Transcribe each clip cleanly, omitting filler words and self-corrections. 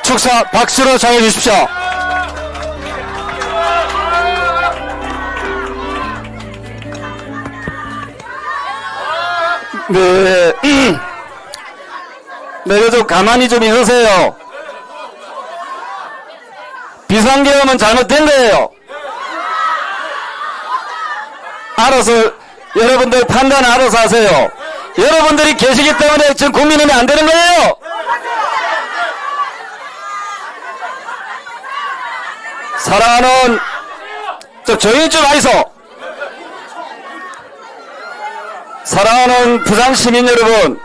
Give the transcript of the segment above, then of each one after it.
축사 박수로 청해 주십시오. 네, 네, 좀 가만히 좀 있으세요. 비상계엄은 잘못된 거예요. 알아서 여러분들 판단 알아서 하세요. 여러분들이 계시기 때문에 지금 국민의힘이 안 되는 거예요. 사랑하는 좀 조용히 좀 하이소. 사랑하는 부산 시민 여러분,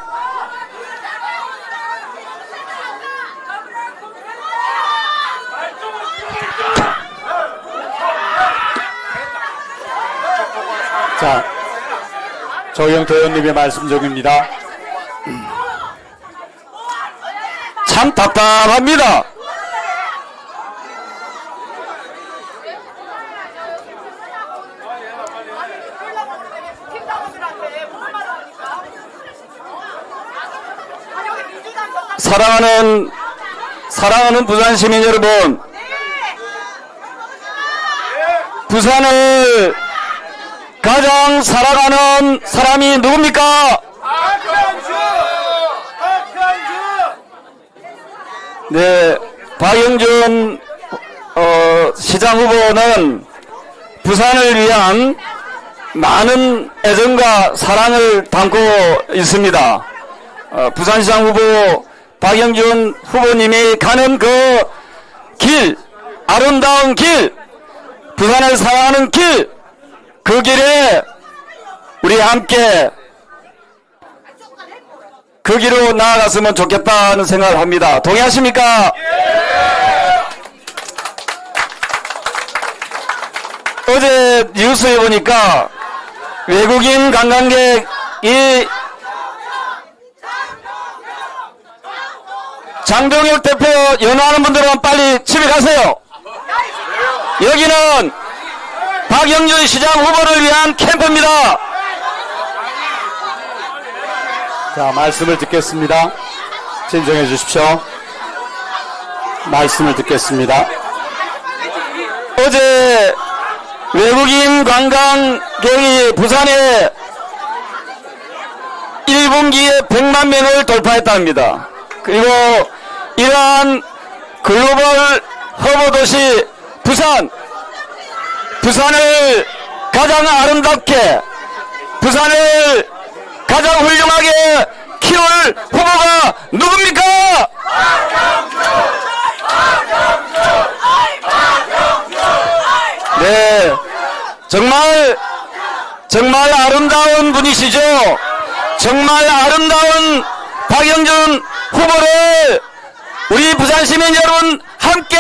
자, 조영태 의원님의 말씀 중입니다. 참 답답합니다. 사랑하는 부산 시민 여러분, 부산을 가장 사랑하는 사람이 누굽니까? 네, 박영준 시장 후보는 부산을 위한 많은 애정과 사랑을 담고 있습니다. 부산시장 후보 박영준 후보님이 가는 그 길, 아름다운 길, 부산을 사랑하는 길, 그 길에 우리 함께 그 길로 나아갔으면 좋겠다는 생각을 합니다. 동의하십니까? 어제 뉴스에 보니까 외국인 관광객이 장동혁 대표 연호하는 분들은 빨리 집에 가세요. 여기는 박영준 시장 후보를 위한 캠프입니다. 자, 말씀을 듣겠습니다. 진정해 주십시오. 말씀을 듣겠습니다. 어제 외국인 관광객이 부산에 1분기에 100만 명을 돌파했답니다. 그리고 이러한 글로벌 허브 도시 부산을 가장 아름답게, 부산을 가장 훌륭하게 키울 후보가 누굽니까? 네, 정말 아름다운 분이시죠. 정말 아름다운 박영준 후보를 우리 부산 시민 여러분 함께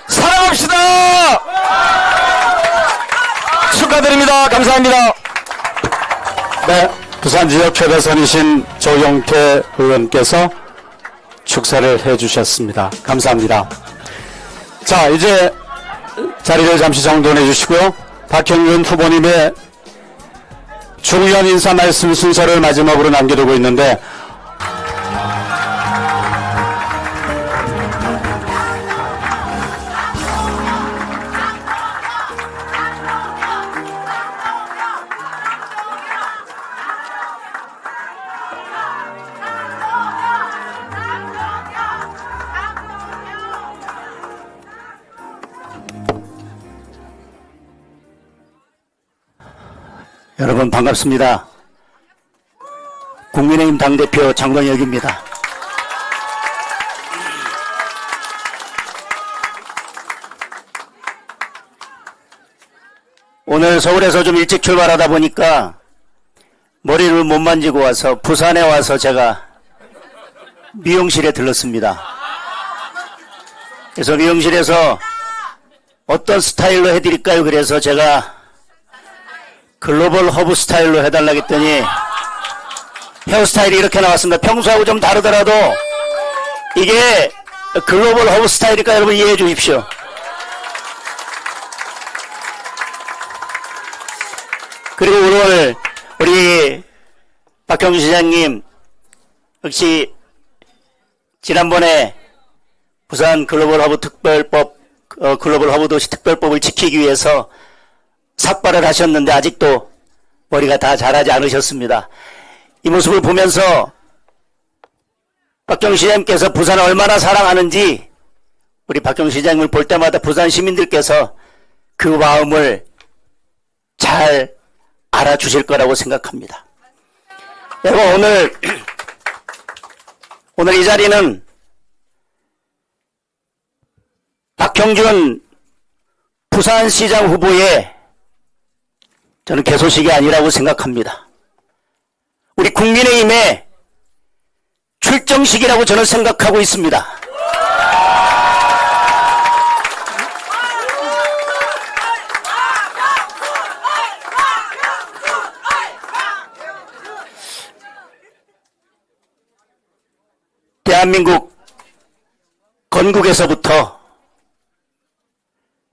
사랑합시다. 축하드립니다. 감사합니다. 네, 부산 지역 최대선이신 조영태 의원께서 축사를 해주셨습니다. 감사합니다. 자, 이제 자리를 잠시 정돈해 주시고요. 박형준 후보님의 중요한 인사 말씀 순서를 마지막으로 남겨두고 있는데, 여러분 반갑습니다. 국민의힘 당대표 장동혁입니다. 오늘 서울에서 좀 일찍 출발하다 보니까 머리를 못 만지고 와서 부산에 와서 제가 미용실에 들렀습니다. 그래서 미용실에서 어떤 스타일로 해드릴까요? 그래서 제가 글로벌 허브 스타일로 해달라고 했더니 헤어스타일이 이렇게 나왔습니다. 평소하고 좀 다르더라도 이게 글로벌 허브 스타일이니까 여러분 이해해 주십시오. 그리고 오늘 우리 박형준 시장님 역시 지난번에 부산 글로벌 허브 특별법, 글로벌 허브 도시 특별법을 지키기 위해서 삭발을 하셨는데 아직도 머리가 다 자라지 않으셨습니다. 이 모습을 보면서 박경신 시장님께서 부산을 얼마나 사랑하는지 우리 박경신 시장님을 볼 때마다 부산 시민들께서 그 마음을 잘 알아주실 거라고 생각합니다. 여러분, 오늘 이 자리는 박형준 부산시장 후보의 저는 개소식이 아니라고 생각합니다. 우리 국민의힘의 출정식이라고 저는 생각하고 있습니다. 대한민국 건국에서부터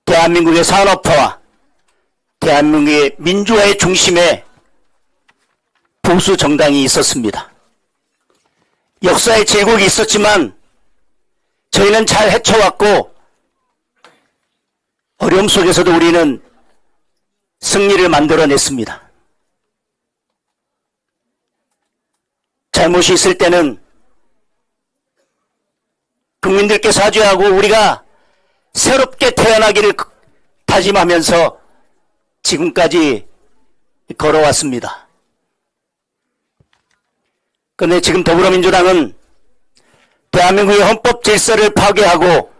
대한민국의 산업화와 대한민국의 민주화의 중심에 보수 정당이 있었습니다. 역사의 제국이 있었지만 저희는 잘 헤쳐왔고 어려움 속에서도 우리는 승리를 만들어냈습니다. 잘못이 있을 때는 국민들께 사죄하고 우리가 새롭게 태어나기를 다짐하면서 지금까지 걸어왔습니다. 그런데 지금 더불어민주당은 대한민국의 헌법 질서를 파괴하고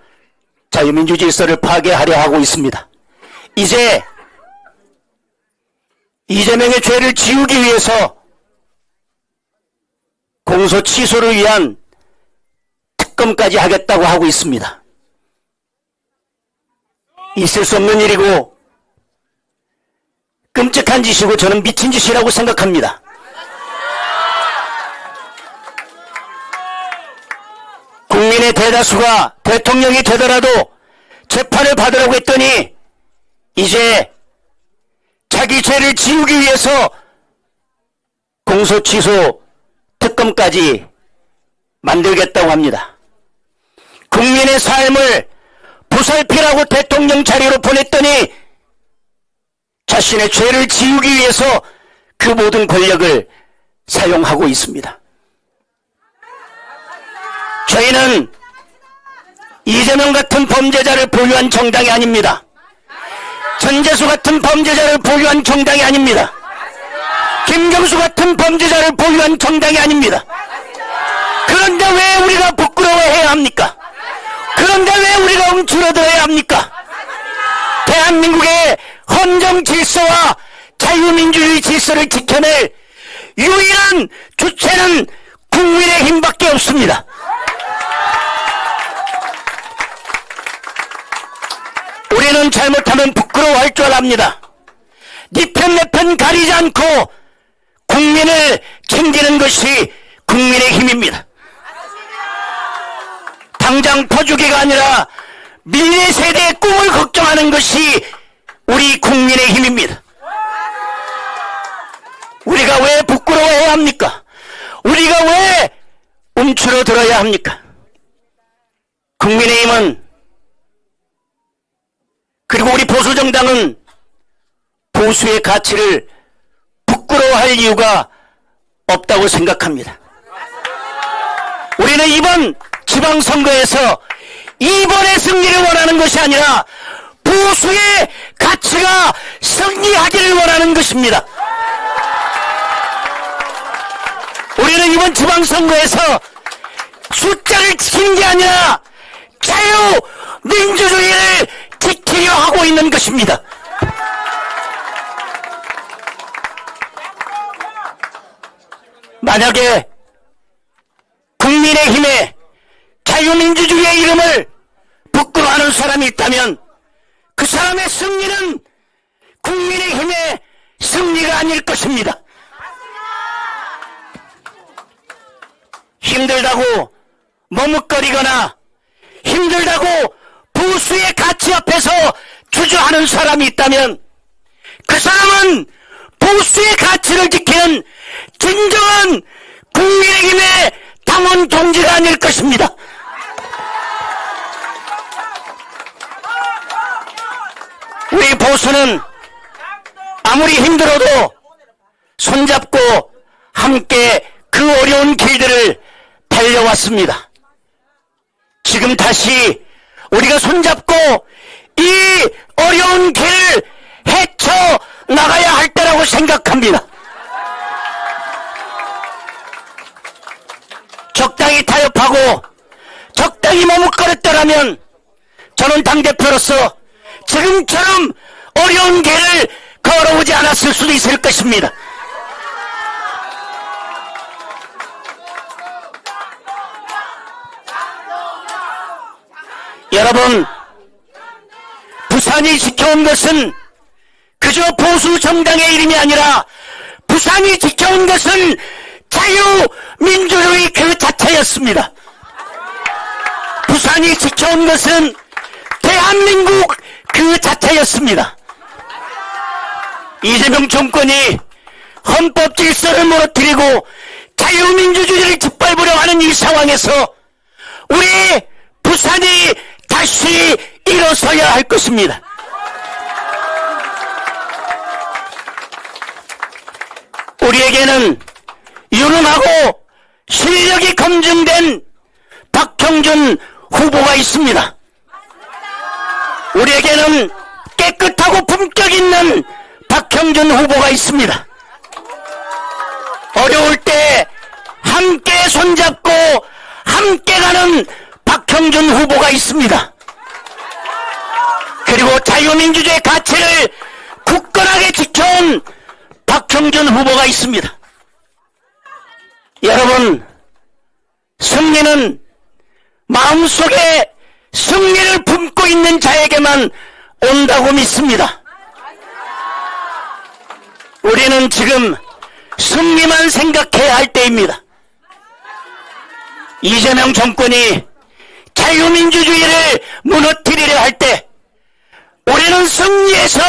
자유민주 질서를 파괴하려 하고 있습니다. 이제 이재명의 죄를 지우기 위해서 공소 취소를 위한 특검까지 하겠다고 하고 있습니다. 있을 수 없는 일이고 끔찍한 짓이고 저는 미친 짓이라고 생각합니다. 국민의 대다수가 대통령이 되더라도 재판을 받으라고 했더니 이제 자기 죄를 지우기 위해서 공소 취소 특검까지 만들겠다고 합니다. 국민의 삶을 보살피라고 대통령 자리로 보냈더니 자신의 죄를 지우기 위해서 그 모든 권력을 사용하고 있습니다. 저희는 이재명 같은 범죄자를 보유한 정당이 아닙니다. 전재수 같은 범죄자를 보유한 정당이 아닙니다. 김경수 같은 범죄자를 보유한 정당이 아닙니다. 그런데 왜 우리가 부끄러워해야 합니까? 그런데 왜 우리가 움츠러들어야 합니까? 대한민국의 헌정 질서와 자유민주주의 질서를 지켜낼 유일한 주체는 국민의힘밖에 없습니다. 우리는 잘못하면 부끄러워할 줄 압니다. 네 편 내 편 가리지 않고 국민을 챙기는 것이 국민의힘입니다. 당장 퍼주기가 아니라 미래 세대의 꿈을 걱정하는 것이 우리 국민의힘입니다. 우리가 왜 부끄러워해야 합니까? 우리가 왜 움츠러들어야 합니까? 국민의힘은 그리고 우리 보수정당은 보수의 가치를 부끄러워할 이유가 없다고 생각합니다. 우리는 이번 지방선거에서 이번의 승리를 원하는 것이 아니라 보수의 가치가 승리하기를 원하는 것입니다. 우리는 이번 지방선거에서 숫자를 지키는 게 아니라 자유민주주의를 지키려 하고 있는 것입니다. 만약에 국민의힘의 자유민주주의의 이름을 부끄러워하는 사람이 있다면 그 사람의 승리는 국민의힘의 승리가 아닐 것입니다. 힘들다고 머뭇거리거나 힘들다고 보수의 가치 앞에서 주저하는 사람이 있다면 그 사람은 보수의 가치를 지키는 진정한 국민의힘의 당원 동지가 아닐 것입니다. 우리 보수는 아무리 힘들어도 손잡고 함께 그 어려운 길들을 달려왔습니다. 지금 다시 우리가 손잡고 이 어려운 길을 헤쳐 나가야 할 때라고 생각합니다. 적당히 타협하고 적당히 머뭇거렸더라면 저는 당대표로서 지금처럼 어려운 길을 걸어오지 않았을 수도 있을 것입니다. 여러분, 부산이 지켜온 것은 그저 보수 정당의 이름이 아니라 부산이 지켜온 것은 자유민주주의 그 자체였습니다. 부산이 지켜온 것은 대한민국 그 자체였습니다. 이재명 정권이 헌법 질서를 무너뜨리고 자유민주주의를 짓밟으려 하는 이 상황에서 우리 부산이 다시 일어서야 할 것입니다. 우리에게는 유능하고 실력이 검증된 박형준 후보가 있습니다. 우리에게는 깨끗하고 품격 있는 박형준 후보가 있습니다. 어려울 때 함께 손잡고 함께 가는 박형준 후보가 있습니다. 그리고 자유민주주의 가치를 굳건하게 지켜온 박형준 후보가 있습니다. 여러분, 승리는 마음속에 승리를 품고 있는 자에게만 온다고 믿습니다. 우리는 지금 승리만 생각해야 할 때입니다. 이재명 정권이 자유민주주의를 무너뜨리려 할 때 우리는 승리해서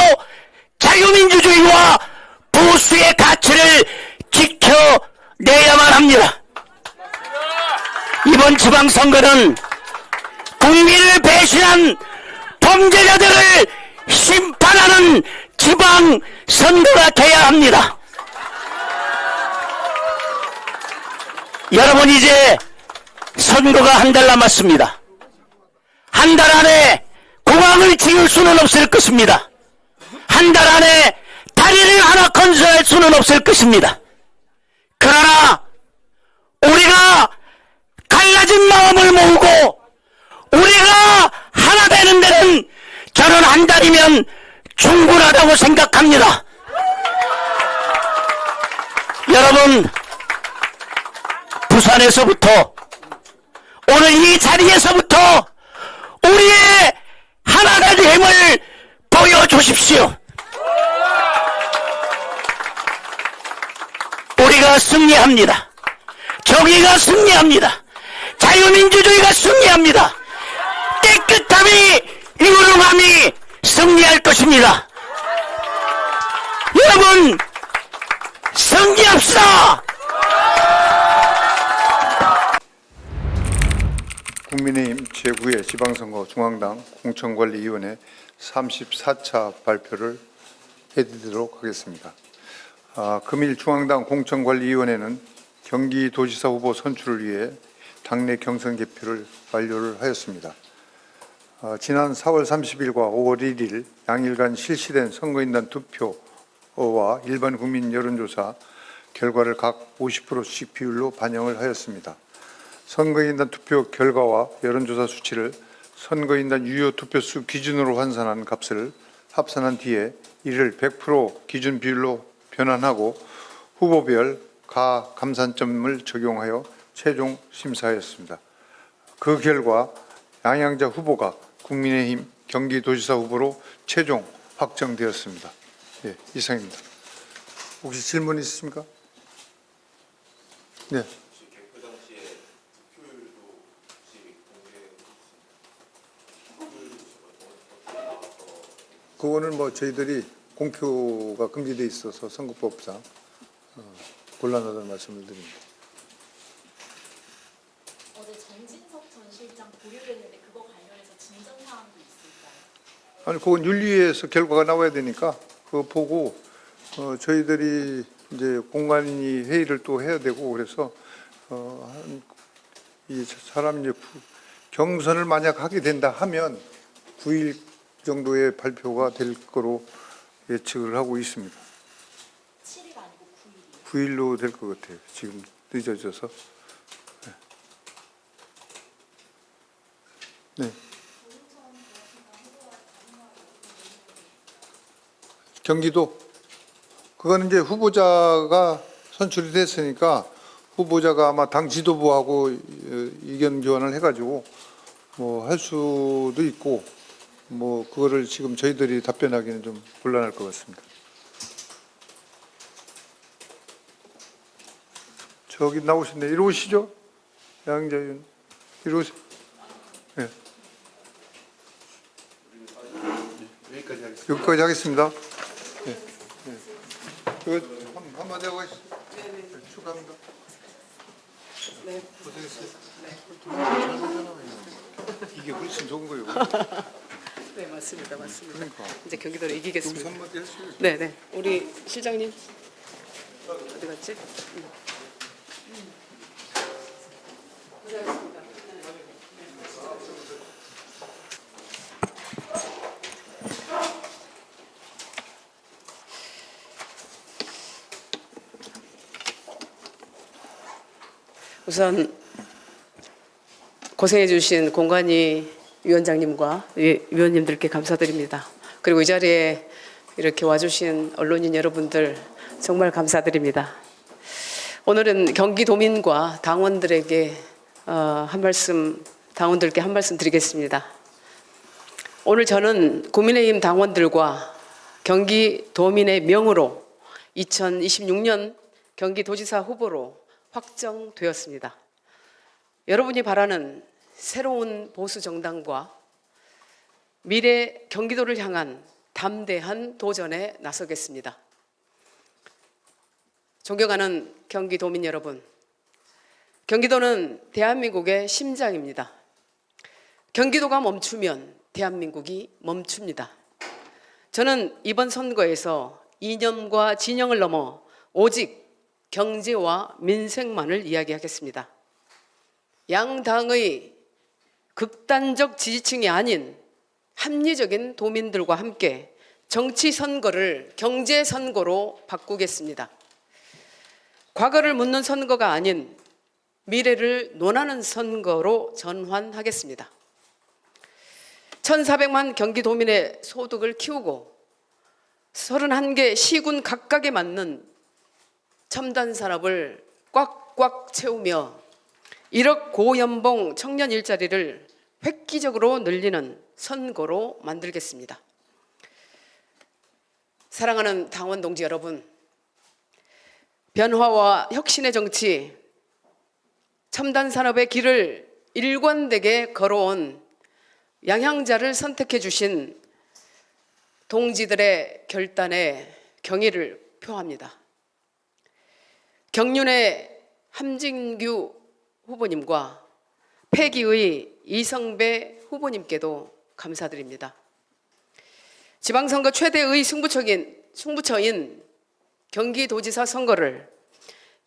자유민주주의와 보수의 가치를 지켜내야만 합니다. 이번 지방선거는 국민을 배신한 범죄자들을 심판하는 지방선거가 돼야 합니다. 여러분, 이제 선거가 한 달 남았습니다. 한 달 안에 공항을 지을 수는 없을 것입니다. 한 달 안에 다리를 하나 건설할 수는 없을 것입니다. 그러나 우리가 갈라진 마음을 모으고 우리가 하나 되는 데는 저는 한 달이면 충분하다고 생각합니다. 여러분, 부산에서부터 오늘 이 자리에서부터 우리의 하나가 된 힘을 보여주십시오. 우리가 승리합니다. 정의가 승리합니다. 자유민주주의가 승리합니다. 깨끗함이, 유능함이 승리할 것입니다. 여러분, 승리합시다. 국민의힘 제9회 지방선거 중앙당 공천관리위원회 34차 발표를 해드리도록 하겠습니다. 금일 중앙당 공천관리위원회는 경기도지사 후보 선출을 위해 당내 경선 개표를 완료를 하였습니다. 지난 4월 30일과 5월 1일 양일간 실시된 선거인단 투표와 일반 국민 여론조사 결과를 각 50%씩 비율로 반영을 하였습니다. 선거인단 투표 결과와 여론조사 수치를 선거인단 유효 투표수 기준으로 환산한 값을 합산한 뒤에 이를 100% 기준 비율로 변환하고 후보별 가 감산점을 적용하여 최종 심사하였습니다. 그 결과 양양자 후보가 국민의힘 경기도지사 후보로 최종 확정되었습니다. 예, 이상입니다. 혹시 질문 있으십니까? 네. 그거는 뭐 저희들이 공표가 금지되어 있어서 선거법상 곤란하다는 말씀을 드립니다. 어제 전진석 전 실장 보류했는데 그거 관련해서 진전 사항도 아니 그건 윤리위에서 결과가 나와야 되니까 그거 보고 저희들이 이제 공관위 회의를 또 해야 되고 그래서 이 사람 이제 경선을 만약 하게 된다 하면 9일 정도의 발표가 될 거로 예측을 하고 있습니다. 7일 아니고 9일이요. 9일로 될 것 같아요. 지금 늦어져서. 네. 네. 경기도 그거는 이제 후보자가 선출이 됐으니까 후보자가 아마 당 지도부하고 의견 교환을 해가지고 뭐 할 수도 있고 뭐 그거를 지금 저희들이 답변하기는 좀 곤란할 것 같습니다. 저기 나오신데 이리 오시죠, 양자윤 이리 오세요. 네. 여기까지 하겠습니다. 네. 네. 이거 한마디 하고 있어요. 네, 축하합니다. 네. 고생했어요. 네. 이게 훨씬 좋은 거예요. 네, 맞습니다. 맞습니다. 그러니까. 이제 경기도로 여기서 이기겠습니다. 한마디 하시죠. 네, 네. 우리 실장님 어디 갔지? 고생하셨습니다. 우선 고생해 주신 공관위 위원장님과 위원님들께 감사드립니다. 그리고 이 자리에 이렇게 와주신 언론인 여러분들 정말 감사드립니다. 오늘은 경기도민과 당원들에게 당원들께 한 말씀 드리겠습니다. 오늘 저는 국민의힘 당원들과 경기도민의 명으로 2026년 경기도지사 후보로 확정되었습니다. 여러분이 바라는 새로운 보수 정당과 미래 경기도를 향한 담대한 도전에 나서겠습니다. 존경하는 경기도민 여러분, 경기도는 대한민국의 심장입니다. 경기도가 멈추면 대한민국이 멈춥니다. 저는 이번 선거에서 이념과 진영을 넘어 오직 경제와 민생만을 이야기하겠습니다. 양당의 극단적 지지층이 아닌 합리적인 도민들과 함께 정치 선거를 경제 선거로 바꾸겠습니다. 과거를 묻는 선거가 아닌 미래를 논하는 선거로 전환하겠습니다. 1,400만 경기도민의 소득을 키우고 31개 시군 각각에 맞는 첨단 산업을 꽉꽉 채우며 1억 고연봉 청년 일자리를 획기적으로 늘리는 선거로 만들겠습니다. 사랑하는 당원 동지 여러분, 변화와 혁신의 정치, 첨단 산업의 길을 일관되게 걸어온 양향자를 선택해 주신 동지들의 결단에 경의를 표합니다. 경륜의 함진규 후보님과 패기의 이성배 후보님께도 감사드립니다. 지방선거 최대의 승부처인 경기도지사 선거를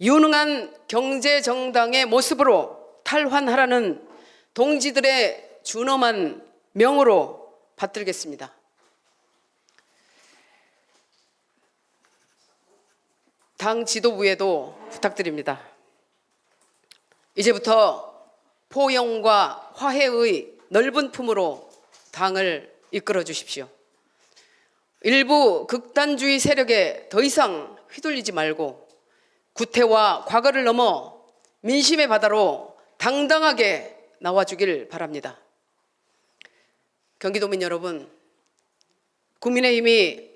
유능한 경제정당의 모습으로 탈환하라는 동지들의 준엄한 명으로 받들겠습니다. 당 지도부에도 부탁드립니다. 이제부터 포용과 화해의 넓은 품으로 당을 이끌어 주십시오. 일부 극단주의 세력에 더 이상 휘둘리지 말고 구태와 과거를 넘어 민심의 바다로 당당하게 나와주길 바랍니다. 경기도민 여러분, 국민의힘이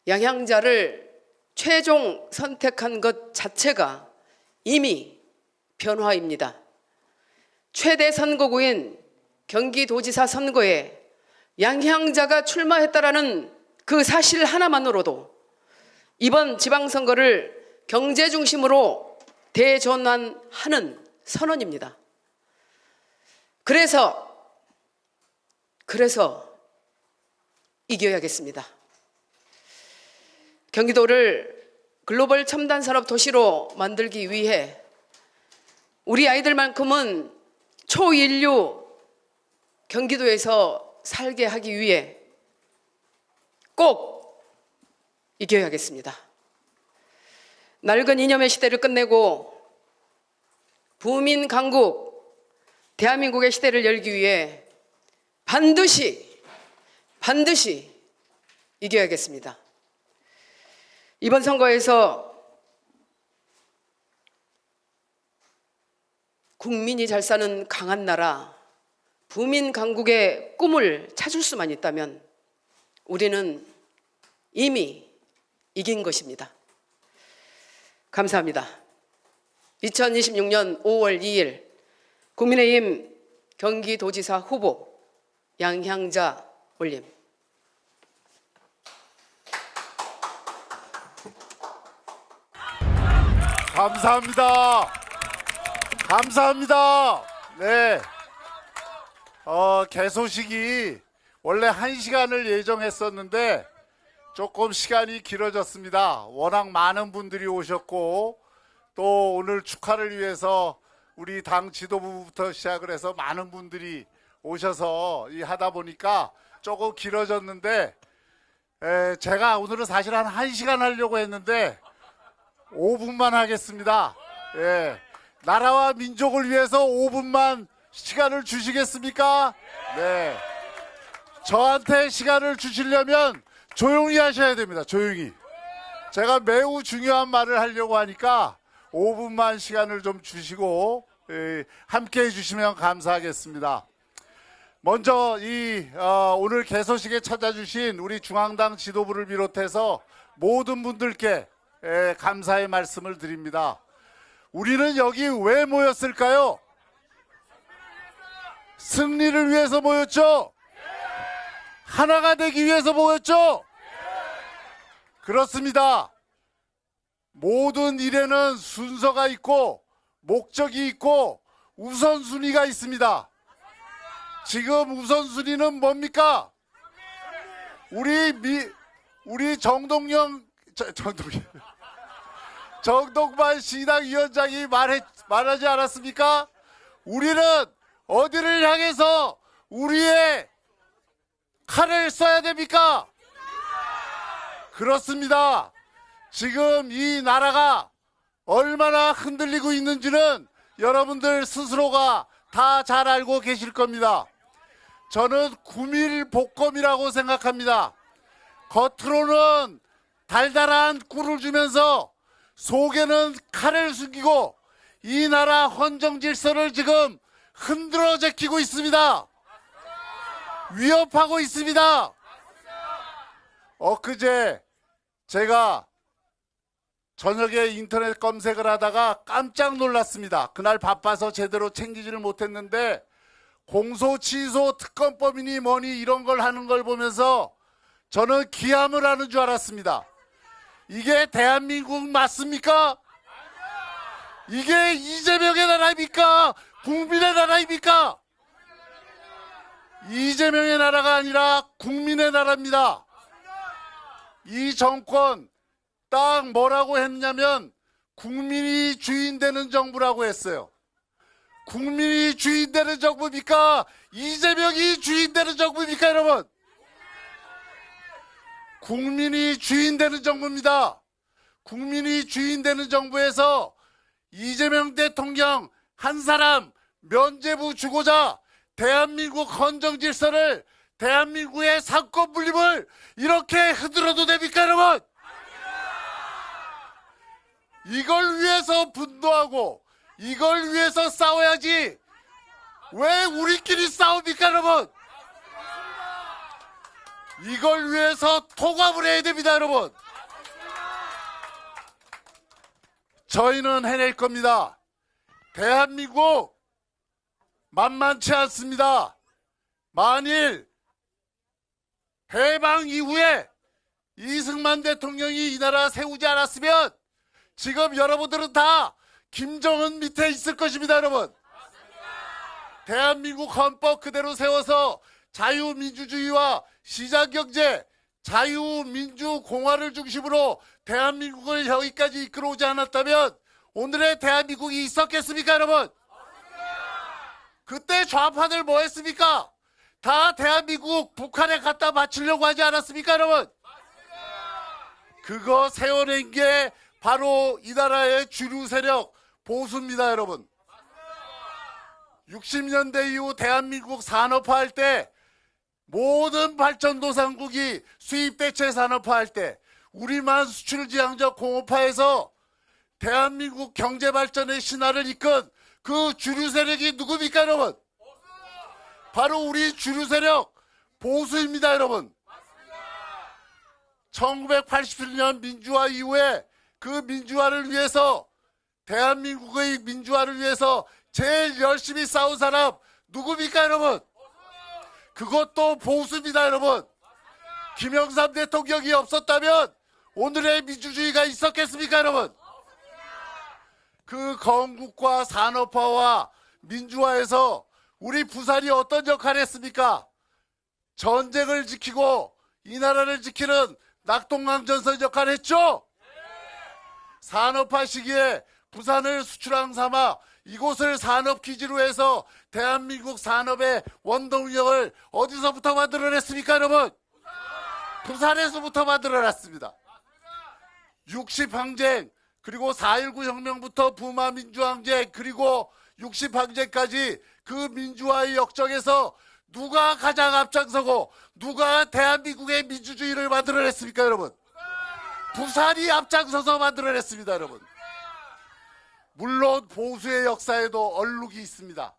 양향자를 최종 선택한 것 자체가 이미 변화입니다. 최대 선거구인 경기도지사 선거에 양향자가 출마했다라는 그 사실 하나만으로도 이번 지방선거를 경제 중심으로 대전환하는 선언입니다. 그래서 이겨야겠습니다. 경기도를 글로벌 첨단 산업 도시로 만들기 위해 우리 아이들만큼은 초인류 경기도에서 살게 하기 위해 꼭 이겨야겠습니다. 낡은 이념의 시대를 끝내고 부민 강국 대한민국의 시대를 열기 위해 반드시 이겨야겠습니다. 이번 선거에서 국민이 잘 사는 강한 나라, 부민 강국의 꿈을 찾을 수만 있다면 우리는 이미 이긴 것입니다. 감사합니다. 2026년 5월 2일 국민의힘 경기도지사 후보 양향자 올림. 감사합니다. 감사합니다. 네. 개소식이 원래 1시간을 예정했었는데 조금 시간이 길어졌습니다. 워낙 많은 분들이 오셨고 또 오늘 축하를 위해서 우리 당 지도부부터 시작을 해서 많은 분들이 오셔서 하다 보니까 조금 길어졌는데 제가 오늘은 사실 한 1시간 하려고 했는데 5분만 하겠습니다. 예. 나라와 민족을 위해서 5분만 시간을 주시겠습니까? 네. 저한테 시간을 주시려면 조용히 하셔야 됩니다. 조용히. 제가 매우 중요한 말을 하려고 하니까 5분만 시간을 좀 주시고 함께 해주시면 감사하겠습니다. 먼저 오늘 개소식에 찾아주신 우리 중앙당 지도부를 비롯해서 모든 분들께 감사의 말씀을 드립니다. 우리는 여기 왜 모였을까요? 승리를 위해서 모였죠? 하나가 되기 위해서 모였죠? 그렇습니다. 모든 일에는 순서가 있고 목적이 있고 우선순위가 있습니다. 지금 우선순위는 뭡니까? 우리 정동만 시당 위원장이 말하지 않았습니까? 우리는 어디를 향해서 우리의 칼을 써야 됩니까? 그렇습니다. 지금 이 나라가 얼마나 흔들리고 있는지는 여러분들 스스로가 다 잘 알고 계실 겁니다. 저는 구밀복검이라고 생각합니다. 겉으로는 달달한 꿀을 주면서 속에는 칼을 숨기고 이 나라 헌정 질서를 지금 흔들어 제끼고 있습니다. 위협하고 있습니다. 엊그제 제가 저녁에 인터넷 검색을 하다가 깜짝 놀랐습니다. 그날 바빠서 제대로 챙기지를 못했는데 공소, 취소, 특검법이니 뭐니 이런 걸 하는 걸 보면서 저는 기함을 하는 줄 알았습니다. 이게 대한민국 맞습니까? 이게 이재명의 나라입니까? 국민의 나라입니까? 이재명의 나라가 아니라 국민의 나라입니다. 이 정권 딱 뭐라고 했냐면 국민이 주인 되는 정부라고 했어요. 국민이 주인 되는 정부입니까? 이재명이 주인 되는 정부입니까, 여러분? 국민이 주인 되는 정부입니다. 국민이 주인 되는 정부에서 이재명 대통령 한 사람 면죄부 주고자 대한민국 헌정 질서를, 대한민국의 상권 분립을 이렇게 흔들어도 됩니까, 여러분? 이걸 위해서 분노하고 이걸 위해서 싸워야지 왜 우리끼리 싸웁니까, 여러분? 이걸 위해서 통합을 해야 됩니다, 여러분. 저희는 해낼 겁니다. 대한민국 만만치 않습니다. 만일 해방 이후에 이승만 대통령이 이 나라 세우지 않았으면 지금 여러분들은 다 김정은 밑에 있을 것입니다, 여러분. 대한민국 헌법 그대로 세워서 자유민주주의와 시장경제, 자유민주공화를 중심으로 대한민국을 여기까지 이끌어오지 않았다면 오늘의 대한민국이 있었겠습니까, 여러분? 그때 좌파들 뭐 했습니까? 다 대한민국 북한에 갖다 바치려고 하지 않았습니까, 여러분? 그거 세워낸 게 바로 이 나라의 주류 세력 보수입니다, 여러분. 60년대 이후 대한민국 산업화할 때 모든 발전도상국이 수입대체 산업화할 때 우리만 수출지향적 공업화해서 대한민국 경제발전의 신화를 이끈 그 주류 세력이 누굽니까, 여러분? 바로 우리 주류 세력 보수입니다, 여러분. 1987년 민주화 이후에 그 민주화를 위해서, 대한민국의 민주화를 위해서 제일 열심히 싸운 사람 누굽니까, 여러분? 그것도 보수입니다, 여러분. 김영삼 대통령이 없었다면 오늘의 민주주의가 있었겠습니까, 여러분? 그 건국과 산업화와 민주화에서 우리 부산이 어떤 역할을 했습니까? 전쟁을 지키고 이 나라를 지키는 낙동강전선 역할을 했죠? 산업화 시기에 부산을 수출항 삼아 이곳을 산업기지로 해서 대한민국 산업의 원동력을 어디서부터 만들어냈습니까, 여러분? 부산에서부터 만들어냈습니다. 60항쟁, 그리고 4.19 혁명부터 부마 민주항쟁, 그리고 60항쟁까지 그 민주화의 역정에서 누가 가장 앞장서고 누가 대한민국의 민주주의를 만들어냈습니까, 여러분? 부산이 앞장서서 만들어냈습니다, 여러분. 물론 보수의 역사에도 얼룩이 있습니다.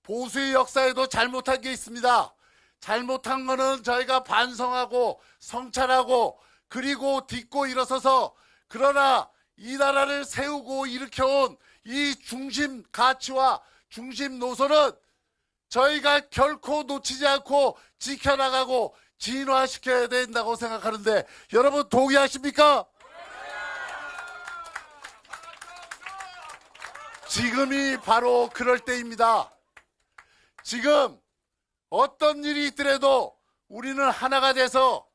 보수의 역사에도 잘못한 게 있습니다. 잘못한 거는 저희가 반성하고 성찰하고 그리고 딛고 일어서서, 그러나 이 나라를 세우고 일으켜온 이 중심 가치와 중심 노선은 저희가 결코 놓치지 않고 지켜나가고 진화시켜야 된다고 생각하는데 여러분 동의하십니까? 지금이 바로 그럴 때입니다. 지금 어떤 일이 있더라도 우리는 하나가 돼서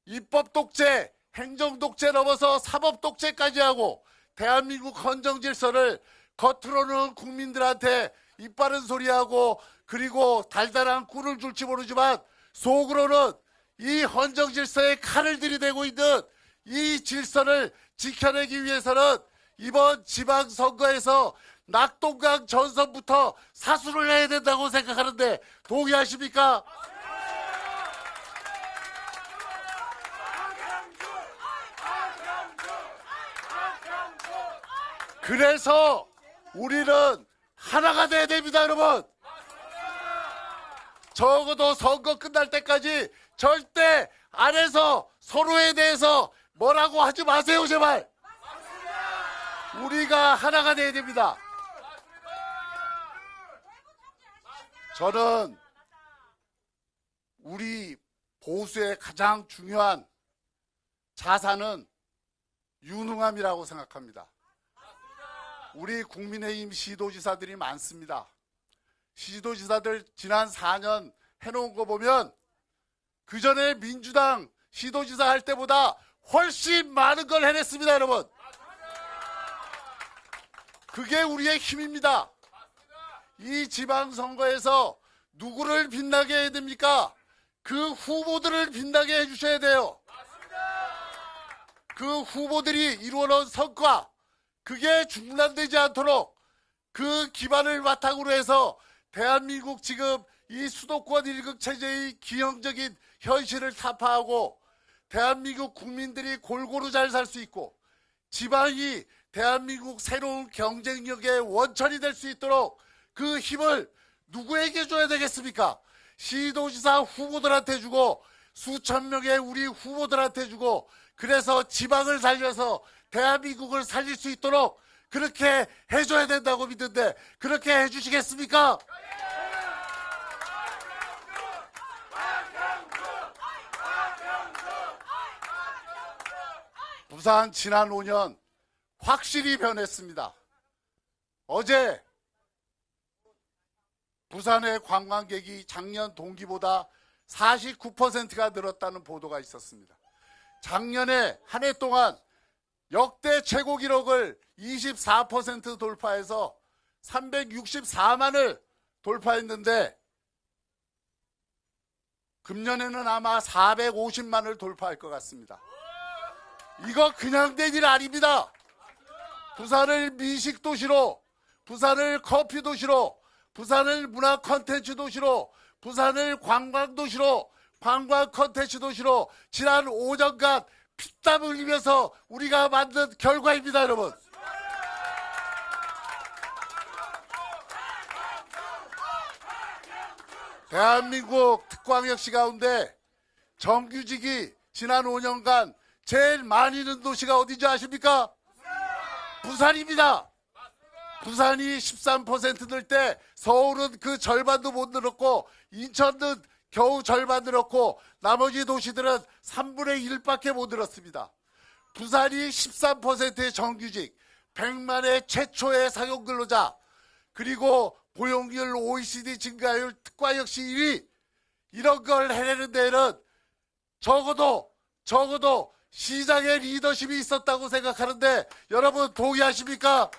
입법 독재, 행정 독재 넘어서 사법 독재까지 하고 대한민국 헌정 질서를 겉으로는 국민들한테 입 바른 소리하고 그리고 달달한 꿀을 줄지 모르지만 속으로는 이 헌정 질서에 칼을 들이대고 있는 이 질서를 지켜내기 위해서는 이번 지방선거에서 낙동강 전선부터 사수를 해야 된다고 생각하는데 동의하십니까? 그래서 우리는 하나가 돼야 됩니다, 여러분. 적어도 선거 끝날 때까지 절대 안에서 서로에 대해서 뭐라고 하지 마세요, 제발. 우리가 하나가 돼야 됩니다. 저는 우리 보수의 가장 중요한 자산은 유능함이라고 생각합니다. 우리 국민의힘 시도지사들이 많습니다. 시도지사들 지난 4년 해놓은 거 보면 그 전에 민주당 시도지사 할 때보다 훨씬 많은 걸 해냈습니다, 여러분. 그게 우리의 힘입니다. 이 지방선거에서 누구를 빛나게 해야 됩니까? 그 후보들을 빛나게 해주셔야 돼요. 그 후보들이 이루어놓은 성과, 그게 중단되지 않도록 그 기반을 바탕으로 해서 대한민국 지금 이 수도권 일극 체제의 기형적인 현실을 타파하고 대한민국 국민들이 골고루 잘 살 수 있고 지방이 대한민국 새로운 경쟁력의 원천이 될 수 있도록 그 힘을 누구에게 줘야 되겠습니까? 시도지사 후보들한테 주고 수천 명의 우리 후보들한테 주고 그래서 지방을 살려서 대한민국을 살릴 수 있도록 그렇게 해줘야 된다고 믿는데 그렇게 해주시겠습니까? 부산 지난 5년 확실히 변했습니다. 어제 부산의 관광객이 작년 동기보다 49%가 늘었다는 보도가 있었습니다. 작년에 한 해 동안 역대 최고 기록을 24% 돌파해서 364만을 돌파했는데 금년에는 아마 450만을 돌파할 것 같습니다. 이거 그냥 된 일 아닙니다. 부산을 미식 도시로, 부산을 커피 도시로, 부산을 문화 컨텐츠 도시로, 부산을 관광 도시로, 관광 컨텐츠 도시로 지난 5년간 피땀 흘리면서 우리가 만든 결과입니다, 여러분. 대한민국 특광역시 가운데 정규직이 지난 5년간 제일 많이 는 도시가 어디인지 아십니까? 부산입니다. 부산이 13% 늘 때 서울은 그 절반도 못 늘었고 인천은 겨우 절반 늘었고 나머지 도시들은 3분의 1밖에 못 늘었습니다. 부산이 13%의 정규직, 100만의 최초의 상용근로자, 그리고 고용률 OECD 증가율 특과역시 1위, 이런 걸 해내는 데에는 적어도 시장의 리더십이 있었다고 생각하는데 여러분 동의하십니까?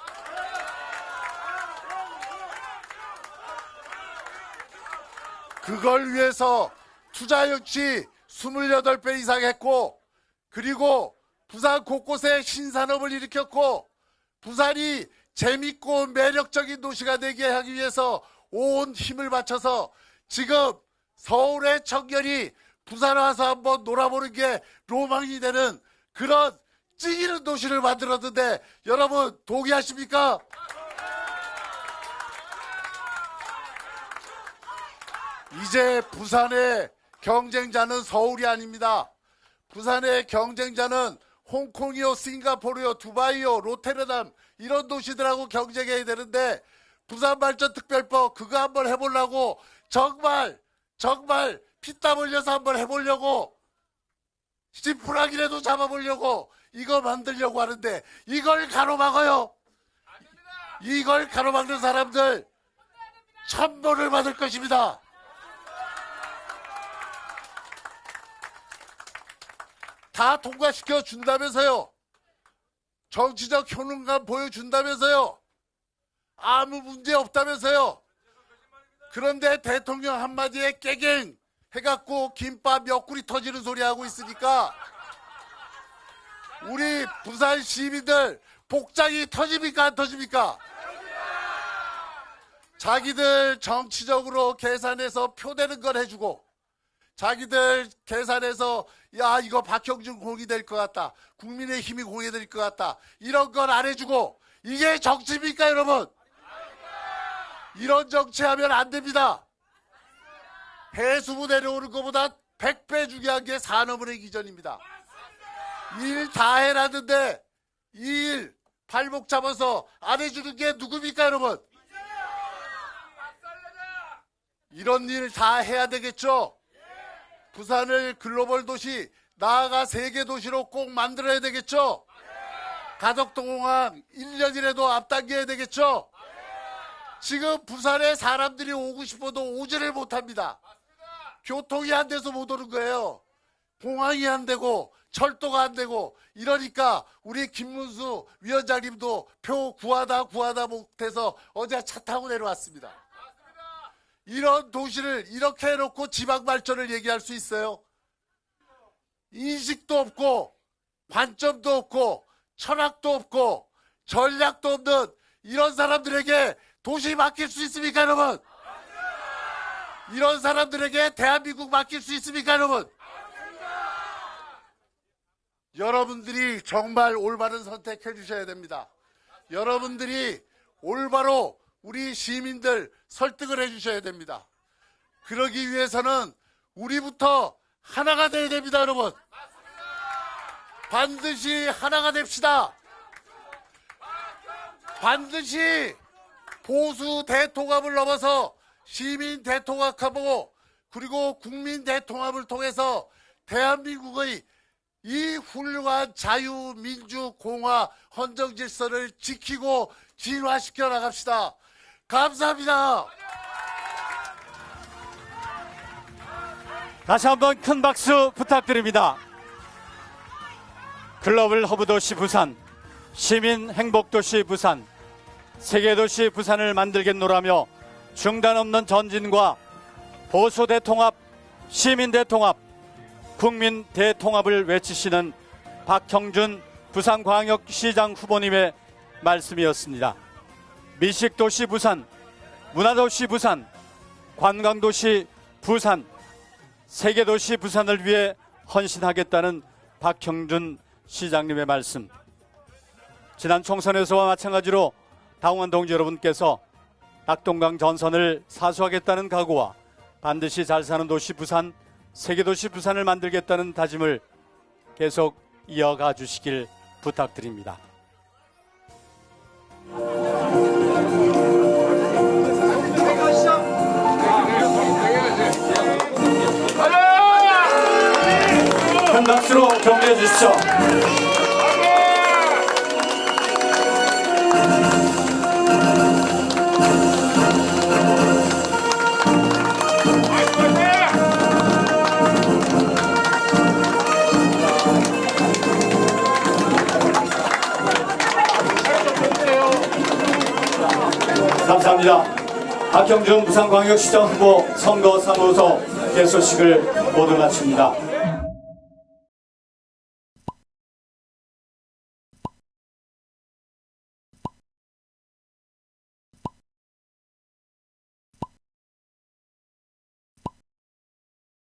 그걸 위해서 투자 역시 28배 이상 했고, 그리고 부산 곳곳에 신산업을 일으켰고, 부산이 재밌고 매력적인 도시가 되게 하기 위해서 온 힘을 바쳐서 지금 서울의 청년이 부산 와서 한번 놀아보는 게 로망이 되는 그런 찌기는 도시를 만들었는데 여러분 동의하십니까? 이제 부산의 경쟁자는 서울이 아닙니다. 부산의 경쟁자는 홍콩이요, 싱가포르요, 두바이요, 로테르담 이런 도시들하고 경쟁해야 되는데 부산발전특별법 그거 한번 해보려고 정말 피땀 흘려서 한번 해보려고 심플하기라도 잡아보려고 이거 만들려고 하는데 이걸 가로막아요. 이걸 가로막는 사람들 천벌을 받을 것입니다. 다 통과시켜 준다면서요. 정치적 효능감 보여준다면서요. 아무 문제 없다면서요. 그런데 대통령 한마디에 깨갱 해갖고 김밥 옆구리 터지는 소리 하고 있으니까 우리 부산 시민들 복장이 터집니까 안 터집니까? 자기들 정치적으로 계산해서 표되는 걸 해주고 자기들 계산해서 야 이거 박형준 공이 될 것 같다. 국민의힘이 공이 될 것 같다. 이런 건 안 해주고 이게 정치입니까 여러분? 이런 정치하면 안 됩니다. 해수부 내려오는 것보다 100배 중요한 게 산업은행 기전입니다. 일 다 해놨는데 이 일 발목 잡아서 안 해주는 게 누굽니까 여러분? 이런 일 다 해야 되겠죠. 부산을 글로벌 도시 나아가 세계 도시로 꼭 만들어야 되겠죠. 가덕동공항 1년이라도 앞당겨야 되겠죠. 지금 부산에 사람들이 오고 싶어도 오지를 못합니다. 교통이 안 돼서 못 오는 거예요. 공항이 안 되고 철도가 안 되고 이러니까 우리 김문수 위원장님도 표 구하다 못해서 어제 차 타고 내려왔습니다. 이런 도시를 이렇게 해놓고 지방 발전을 얘기할 수 있어요? 인식도 없고 관점도 없고 철학도 없고 전략도 없는 이런 사람들에게 도시 맡길 수 있습니까 여러분? 이런 사람들에게 대한민국 맡길 수 있습니까 여러분? 여러분들이 정말 올바른 선택해 주셔야 됩니다. 여러분들이 올바로 우리 시민들 설득을 해 주셔야 됩니다. 그러기 위해서는 우리부터 하나가 돼야 됩니다 여러분. 반드시 하나가 됩시다. 반드시 보수 대통합을 넘어서 시민 대통합하고 그리고 국민 대통합을 통해서 대한민국의 이 훌륭한 자유, 민주, 공화, 헌정 질서를 지키고 진화시켜 나갑시다. 감사합니다. 다시 한번 큰 박수 부탁드립니다. 글로벌 허브도시 부산, 시민 행복도시 부산, 세계도시 부산을 만들겠노라며 중단 없는 전진과 보수 대통합, 시민 대통합, 국민 대통합을 외치시는 박형준 부산광역시장 후보님의 말씀이었습니다. 미식도시 부산, 문화도시 부산, 관광도시 부산, 세계도시 부산을 위해 헌신하겠다는 박형준 시장님의 말씀. 지난 총선에서와 마찬가지로 당원 동지 여러분께서 낙동강 전선을 사수하겠다는 각오와 반드시 잘 사는 도시 부산, 세계도시 부산을 만들겠다는 다짐을 계속 이어가 주시길 부탁드립니다. 큰 박수로 격려해 주십시오. 감사합니다. 박형준 부산광역시장 후보 선거 사무소 개소식을 모두 마칩니다.